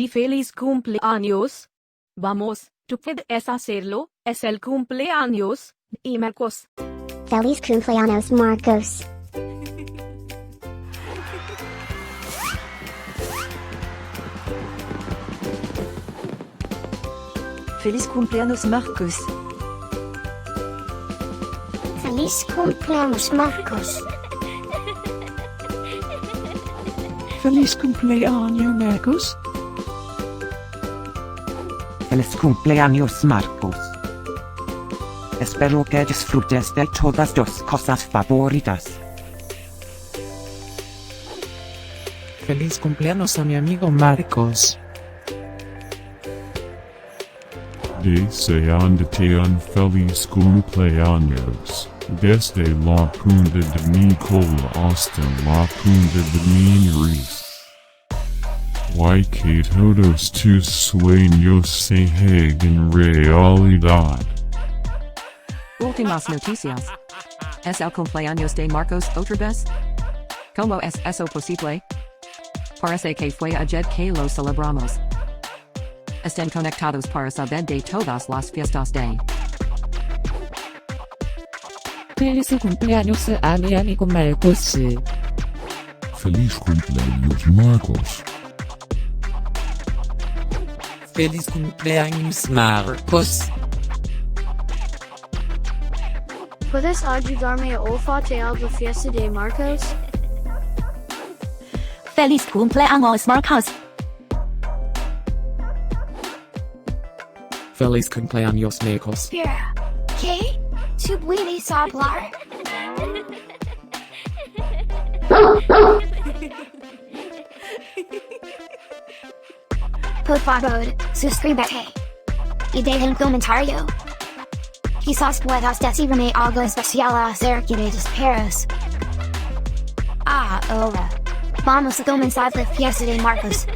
di feliz cumpleaños. Vamos, tú puedes hacerlo, es el cumpleaños de Marcos. Feliz Cumpleaños Marcos. Feliz Cumpleaños Marcos. Feliz Cumpleaños Marcos. Feliz Cumpleaños Marcos. Feliz Cumpleaños Marcos. Espero que disfrutes de todas tus cosas favoritas. Feliz cumpleaños a mi amigo Marcos. Deseándote un feliz cumpleaños, desde la punta de mi cola hasta la punta de mi nariz. Que todos tus sueños se hagan realidad. Últimas noticias. Es el cumpleaños de Marcos otra vez? ¿Cómo es eso posible? Parece que fue ayer que lo celebramos. Estén conectados para saber de todas las fiestas de. Feliz cumpleaños a mi amigo Marcos. Feliz cumpleaños Marcos. Feliz cumpleaños Marcos. ¿Puedes ayudarme a olfatear la fiesta de Marcos? Feliz cumpleaños Marcos. Feliz cumpleaños Marcos. Espera, ¿qué? ¿Tú puedes hablar? Por favor, suscríbete. Y deja un comentario. Quizás puedas decirme algo especial acerca de tus perros. Ahora, vamos a comenzar la fiesta de Marcos.